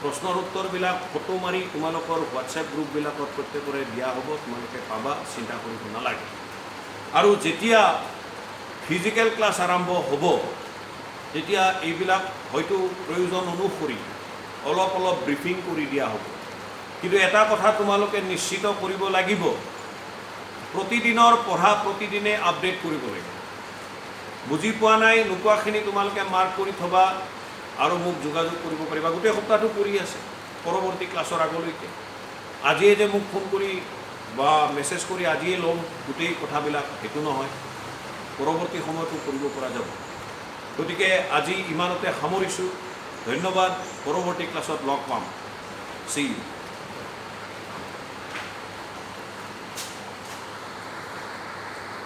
প্ৰশ্নৰ উত্তৰবিলাক ফটো মাৰি তোমালোকৰ হোৱাটছএপ গ্ৰুপবিলাকত প্ৰত্যেকৰে দিয়া হ'ব, তোমালোকে পাবা, চিন্তা কৰিব নালাগে। আৰু যেতিয়া ফিজিকেল ক্লাছ আৰম্ভ হ'ব তেতিয়া এইবিলাক হয়তো প্ৰয়োজন অনুসৰি অলপ ব্ৰিফিং কৰি দিয়া হ'ব। কিন্তু এটা কথা তোমালোকে নিশ্চিত কৰিব লাগিব, প্ৰতিদিনৰ পঢ়া প্ৰতিদিনে আপডেট কৰিব লাগিব। বুজি পোৱা নাই, নোপোৱাখিনি তোমালোকে মাৰ্ক কৰি থবা আৰু মোক যোগাযোগ কৰিব পাৰিবা। গোটেই সপ্তাহটো কৰি আছে পৰৱৰ্তী ক্লাছৰ আগলৈকে। আজিয়ে যে মোক ফোন কৰি বা মেছেজ কৰি আজিয়ে ল'ম গোটেই কথাবিলাক, সেইটো নহয়, পৰৱৰ্তী সময়তো কৰিব পৰা যাব। গতিকে আজি ইমানতে সামৰিছোঁ, ধন্যবাদ। পৰৱৰ্তী ক্লাছত লগ পাম। See you.